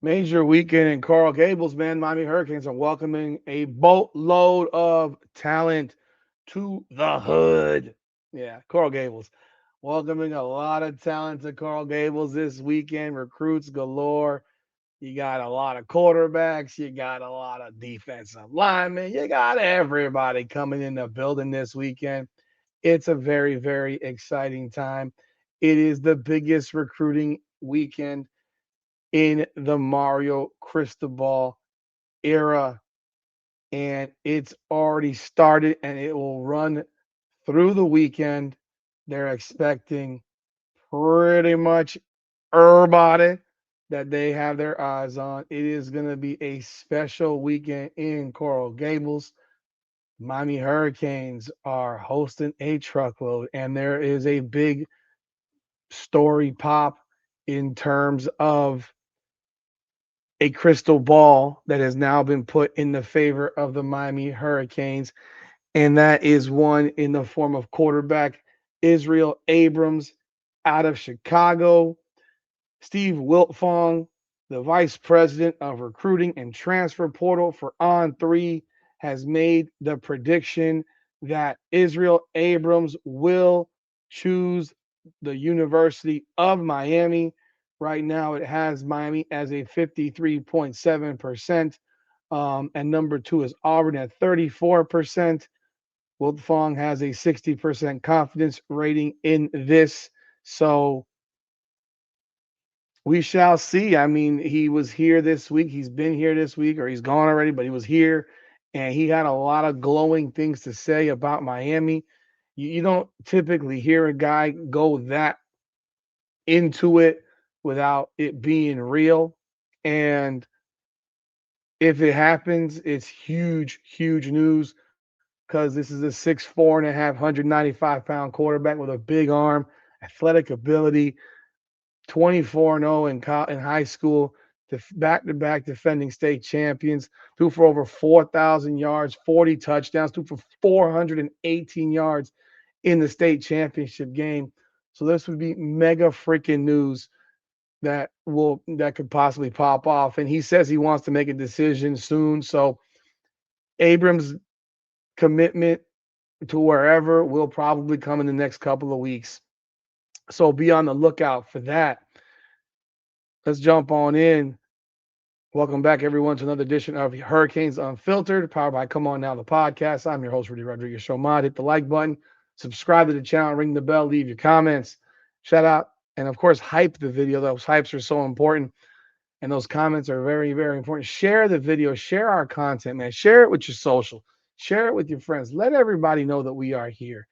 Major weekend in Coral Gables, man. Miami Hurricanes are welcoming a boatload of talent to the hood. Yeah, Coral Gables. Welcoming a lot of talent to Coral Gables this weekend. Recruits galore. You got a lot of quarterbacks. You got a lot of defensive linemen. You got everybody coming in the building this weekend. It's a very, very exciting time. It is the biggest recruiting weekend in the Mario Cristobal era, and it's already started and it will run through the weekend. They're expecting pretty much everybody that they have their eyes on. It is going to be a special weekend in Coral Gables. Miami Hurricanes are hosting a truckload, and there is a big story pop in terms of a crystal ball that has now been put in the favor of the Miami Hurricanes, and that is one in the form of quarterback Israel Abrams out of Chicago. Steve Wiltfong, the vice president of recruiting and transfer portal for On3, has made the prediction that Israel Abrams will choose the University of Miami. Right now, it has Miami as a 53.7%, and number two is Auburn at 34%. Wiltfong has a 60% confidence rating in this. So we shall see. I mean, he was here this week. He's been here this week, or he's gone already, but he was here and he had a lot of glowing things to say about Miami. You don't typically hear a guy go that into it without it being real. And if it happens, it's huge, huge news because this is a 6'4" and a half, 195-pound quarterback with a big arm, athletic ability, 24-0 in high school, back-to-back defending state champions, threw for over 4,000 yards, 40 touchdowns, threw for 418 yards in the state championship game. So this would be mega freaking news that could possibly pop off. And he says he wants to make a decision soon. So Abrams' commitment to wherever will probably come in the next couple of weeks. So be on the lookout for that. Let's jump on in. Welcome back, everyone, to another edition of Hurricanes Unfiltered, powered by Come On Now, the podcast. I'm your host, Rudy Rodriguez Shomad. Hit the like button, subscribe to the channel, ring the bell, leave your comments, shout out, and of course, hype the video. Those hypes are so important, and those comments are very, very important. Share the video, share our content, man. Share it with your social, share it with your friends. Let everybody know that we are here.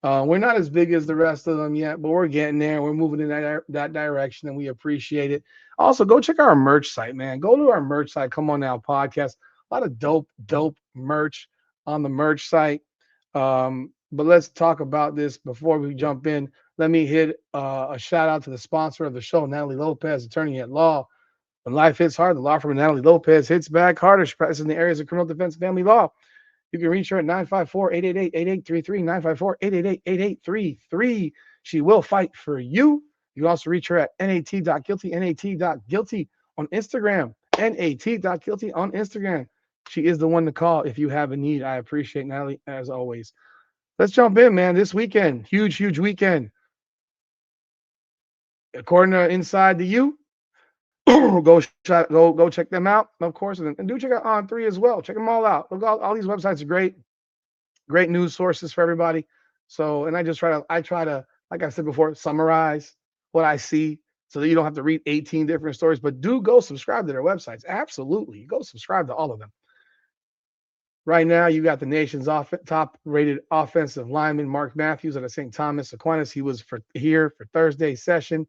We're not as big as the rest of them yet, but we're getting there. We're moving in that direction, and we appreciate it. Also, go check our merch site, man. Go to our merch site. Come On Now podcast. A lot of dope merch on the merch site. But let's talk about this before we jump in. Let me hit a shout out to the sponsor of the show, Natalie Lopez, attorney at law. When life hits hard, the law firm of Natalie Lopez hits back harder. She practices in the areas of criminal defense and family law. You can reach her at 954-888-8833, 954-888-8833. She will fight for you. You can also reach her at nat.guilty, nat.guilty on Instagram, nat.guilty on Instagram. She is the one to call if you have a need. I appreciate Natalie, as always. Let's jump in, man. This weekend, huge, huge weekend. According to Inside the U, go check them out, of course, and do check out On3 as well. Check them all out. Look, all these websites are great news sources for everybody. So, and I try to, like I said before, summarize what I see so that you don't have to read 18 different stories. But do go subscribe to their websites. Absolutely, go subscribe to all of them. Right now, you got the nation's top-rated offensive lineman Mark Matthews out of St. Thomas Aquinas. He was here for Thursday's session.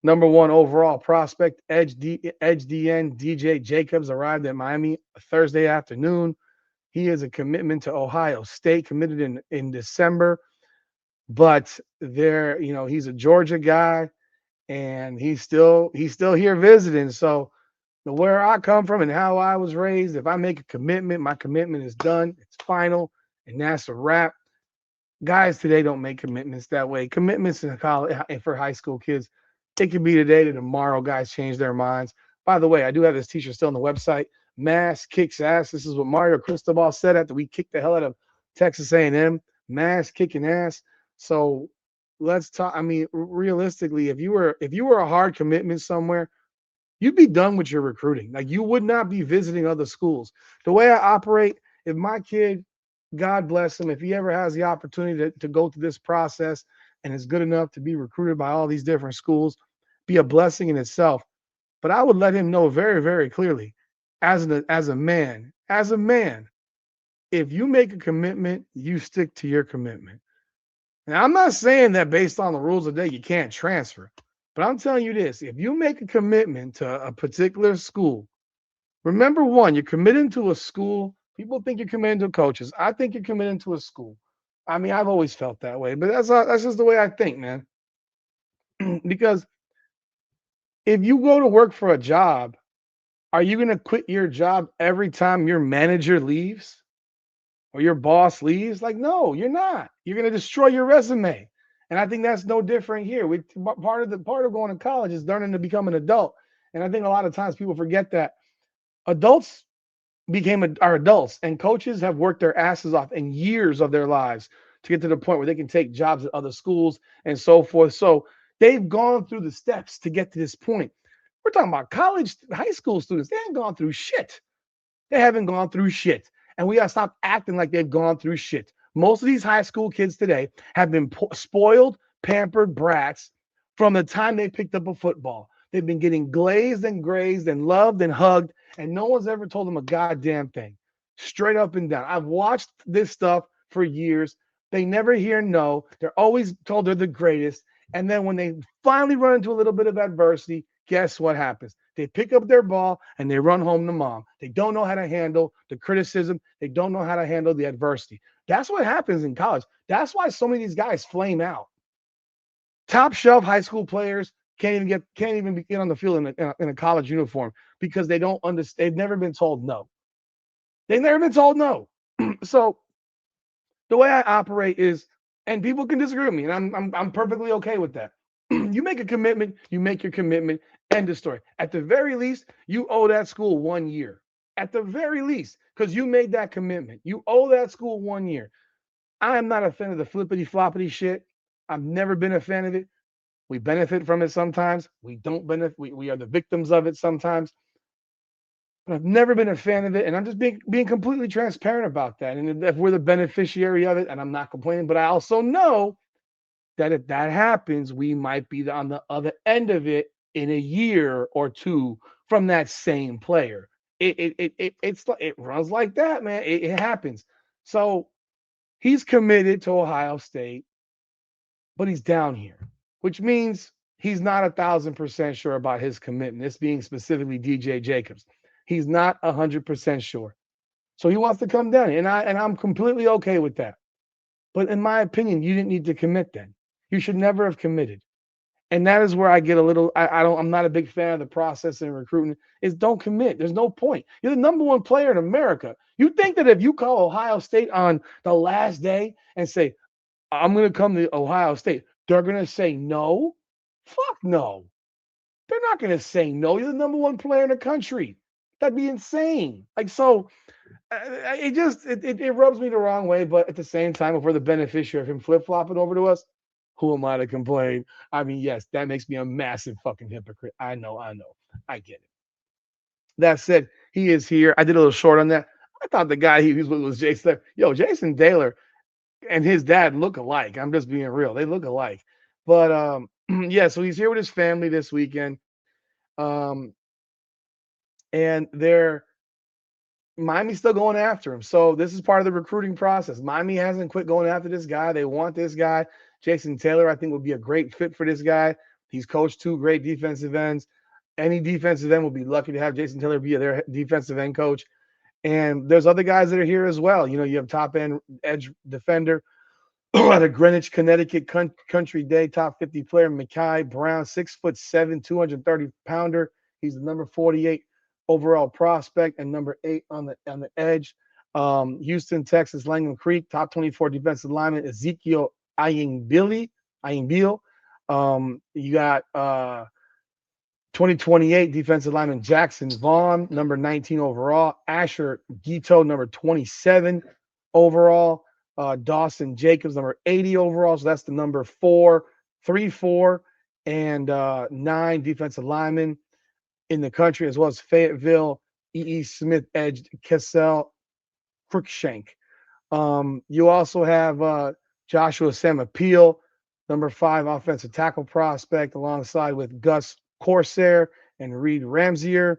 Number one overall prospect, Edge DN DJ Jacobs arrived at Miami Thursday afternoon. He is a commitment to Ohio State, committed in December, but he's a Georgia guy, and he's still here visiting. So where I come from and how I was raised, if I make a commitment, my commitment is done. It's final, and that's a wrap. Guys today don't make commitments that way. Commitments in college and for high school kids, it could be today to tomorrow. Guys change their minds. By the way, I do have this t-shirt still on the website. Mass kicks ass. This is what Mario Cristobal said after we kicked the hell out of Texas A&M. Mass kicking ass. So let's talk. I mean, realistically, if you were a hard commitment somewhere, you'd be done with your recruiting. Like you would not be visiting other schools. The way I operate, if my kid, God bless him, if he ever has the opportunity to go through this process and is good enough to be recruited by all these different schools, be a blessing in itself. But I would let him know very, very clearly, as a man, if you make a commitment, you stick to your commitment. Now, I'm not saying that based on the rules of the day you can't transfer, but I'm telling you this: if you make a commitment to a particular school, remember one, you're committing to a school. People think you're committing to coaches. I think you're committing to a school. I mean, I've always felt that way, but that's just the way I think, man. Because if you go to work for a job, are you going to quit your job every time your manager leaves or your boss leaves? Like, no, you're not. You're going to destroy your resume. And I think that's no different here. Part of going to college is learning to become an adult. And I think a lot of times people forget that adults are adults, and coaches have worked their asses off in years of their lives to get to the point where they can take jobs at other schools and so forth. So they've gone through the steps to get to this point. We're talking about college, high school students. They ain't gone through shit. They haven't gone through shit. And we got to stop acting like they've gone through shit. Most of these high school kids today have been spoiled, pampered brats from the time they picked up a football. They've been getting glazed and grazed and loved and hugged, and no one's ever told them a goddamn thing. Straight up and down. I've watched this stuff for years. They never hear no. They're always told they're the greatest. And then when they finally run into a little bit of adversity, guess what happens? They pick up their ball and they run home to mom. They don't know how to handle the criticism. They don't know how to handle the adversity. That's what happens in college. That's why so many of these guys flame out. Top shelf high school players can't even get on the field in a college uniform because they don't understand. They've never been told no. They've never been told no. So the way I operate is, and people can disagree with me, and I'm perfectly okay with that. You make a commitment, you make your commitment. End of story. At the very least, you owe that school 1 year. At the very least, because you made that commitment. You owe that school 1 year. I am not a fan of the flippity floppity shit. I've never been a fan of it. We benefit from it sometimes. We don't benefit. We are the victims of it sometimes. But I've never been a fan of it. And I'm just being completely transparent about that. And if we're the beneficiary of it, and I'm not complaining, but I also know that if that happens, we might be on the other end of it in a year or two from that same player. It runs like that, man. It happens. So he's committed to Ohio State, but he's down here, which means he's not 1,000% sure about his commitment. This being specifically DJ Jacobs, he's not 100% sure. So he wants to come down, and I'm completely okay with that. But in my opinion, you didn't need to commit then. You should never have committed. And that is where I get a little. I'm not a big fan of the process in recruiting. Is don't commit. There's no point. You're the number one player in America. You think that if you call Ohio State on the last day and say, I'm going to come to Ohio State, they're going to say no? Fuck no. They're not going to say no. You're the number one player in the country. That'd be insane. Like, so it rubs me the wrong way. But at the same time, if we're the beneficiary of him flip flopping over to us, who am I to complain? I mean, yes, that makes me a massive fucking hypocrite. I know. I get it. That said, he is here. I did a little short on that. I thought the guy he was with was Jason. Yo, Jason Taylor and his dad look alike. I'm just being real. They look alike. But yeah, so he's here with his family this weekend. Um, and Miami's still going after him. So this is part of the recruiting process. Miami hasn't quit going after this guy. They want this guy. Jason Taylor, I think, would be a great fit for this guy. He's coached two great defensive ends. Any defensive end will be lucky to have Jason Taylor be their defensive end coach. And there's other guys that are here as well. You know, you have top end edge defender at a Greenwich, Connecticut country day, top 50 player, Mekhi Brown, 6'7", 230-pounder. He's the number 48 overall prospect and number 8 on the edge. Houston, Texas, Langham Creek, top 24 defensive lineman, Ezekiel Ayingbil. You got 2028 defensive lineman Jackson Vaughn, number 19 overall. Asher Gito, number 27 overall. Dawson Jacobs, number 80 overall. So that's the number 4, 3, 4, and 9 defensive linemen in the country, as well as Fayetteville, E.E. Smith edged Kessel Cruikshank. You also have Joshua Samapeel, number 5 offensive tackle prospect, alongside with Gus Corsair and Reed Ramsier.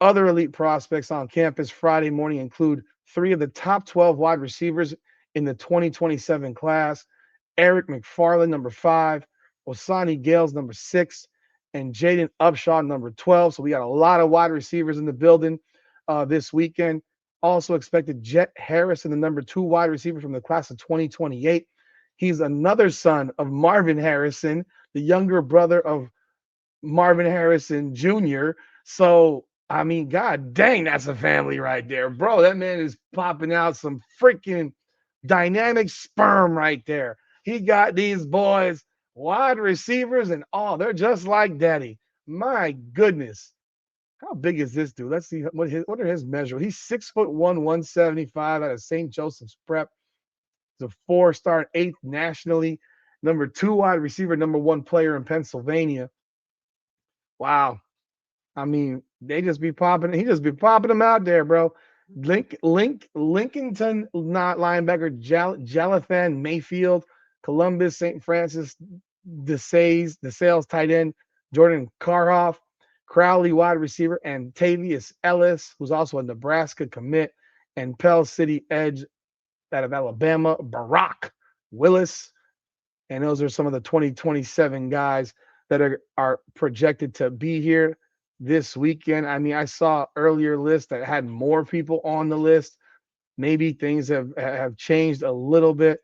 Other elite prospects on campus Friday morning include 3 of the top 12 wide receivers in the 2027 class: Eric McFarland, number 5, Osani Gales, number 6, and Jaden Upshaw, number 12. So we got a lot of wide receivers in the building this weekend. Also expected Jet Harrison, the number 2 wide receiver from the class of 2028. He's another son of Marvin Harrison, the younger brother of Marvin Harrison Jr. So, I mean, god dang, that's a family right there, bro. That man is popping out some freaking dynamic sperm right there. He got these boys wide receivers and all. They're just like daddy. My goodness. How big is this dude? Let's see what are his measures. He's 6'1", 175 out of St. Joseph's Prep. He's a 4-star, 8th nationally, number 2 wide receiver, number 1 player in Pennsylvania. Wow. I mean, they just be popping. He just be popping them out there, bro. Lincolnton not linebacker Jalathan Mayfield, Columbus St. Francis DeSales tight end Jordan Karhoff, Crowley wide receiver, and Tavius Ellis, who's also a Nebraska commit, and Pell City edge out of Alabama, Barack Willis. And those are some of the 2027 guys that are projected to be here this weekend. I mean, I saw earlier list that had more people on the list. Maybe things have changed a little bit,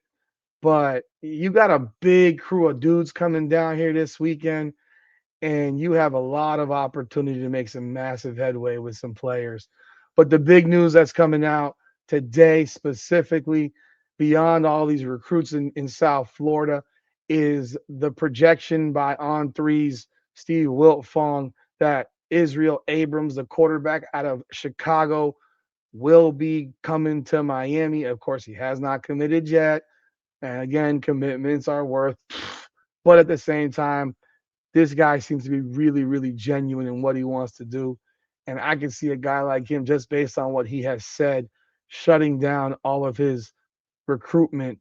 but you got a big crew of dudes coming down here this weekend, and you have a lot of opportunity to make some massive headway with some players. But the big news that's coming out today, specifically beyond all these recruits in South Florida, is the projection by On3's Steve Wiltfong that Israel Abrams, the quarterback out of Chicago, will be coming to Miami. Of course, he has not committed yet. And again, commitments are worth, but at the same time, this guy seems to be really, really genuine in what he wants to do. And I can see a guy like him, just based on what he has said, shutting down all of his recruitment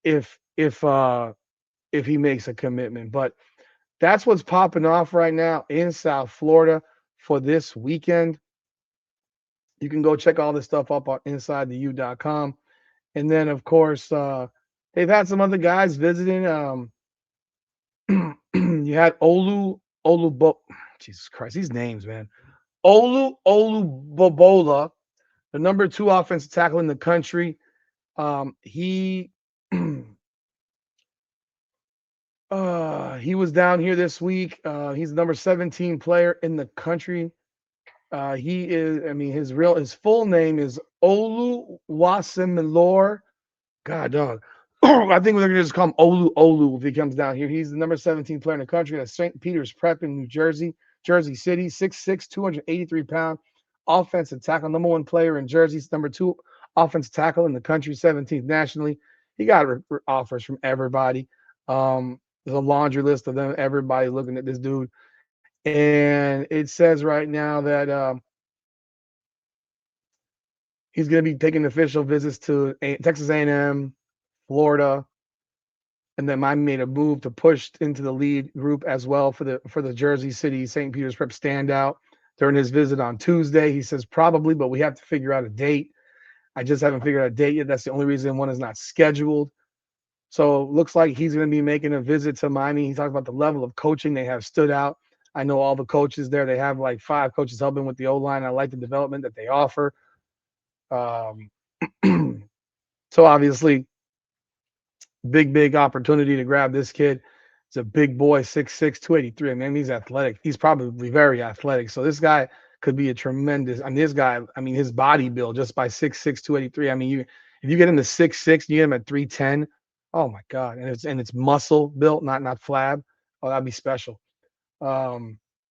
if he makes a commitment. But that's what's popping off right now in South Florida for this weekend. You can go check all this stuff up on InsideTheU.com. And then, of course, they've had some other guys visiting. You had Jesus Christ, these names, man. Bobola, the number 2 offensive tackle in the country. He was down here this week. He's the number 17 player in the country. He is, I mean, his full name is Oluwasemilor. God, dog. I think we're gonna just call him Olu if he comes down here. He's the number 17 player in the country at St. Peter's Prep in New Jersey, Jersey City, 6'6", 283-pound offensive tackle, number 1 player in Jersey's number 2 offensive tackle in the country, 17th nationally. He got offers from everybody. There's a laundry list of them, everybody looking at this dude. And it says right now that he's going to be taking official visits to Texas A&M, Florida, and then Miami made a move to push into the lead group as well for the Jersey City St. Peter's Prep standout during his visit on Tuesday. He says probably, but we have to figure out a date. I just haven't figured out a date yet. That's the only reason one is not scheduled. So it looks like he's going to be making a visit to Miami. He talked about the level of coaching they have stood out. I know all the coaches there. They have like 5 coaches helping with the O-line. I like the development that they offer. So obviously, big opportunity to grab this kid. He's a big boy, 6'6", 283. I mean, he's athletic. He's probably very athletic. So this guy could be a tremendous. I mean, this guy. I mean, his body build just by 6'6", 283. I mean, if you get him to 6'6", you get him at 310. Oh my God! And it's muscle built, not flab. Oh, that'd be special.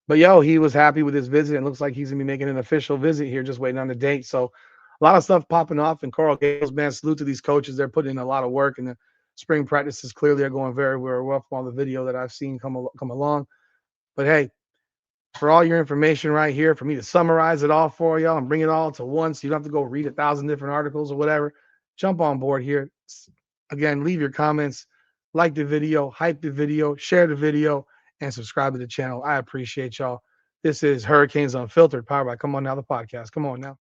But yo, he was happy with his visit. It looks like he's gonna be making an official visit here, just waiting on the date. So a lot of stuff popping off in Coral Gables, man. Salute to these coaches. They're putting in a lot of work, and the spring practices clearly are going very, very well from all the video that I've seen come along. But hey, for all your information right here, for me to summarize it all for y'all and bring it all to once, you don't have to go read 1,000 different articles or whatever. Jump on board here. Again, leave your comments, like the video, hype the video, share the video, and subscribe to the channel. I appreciate y'all. This is Hurricanes Unfiltered, powered by Come On Now, the podcast. Come on now.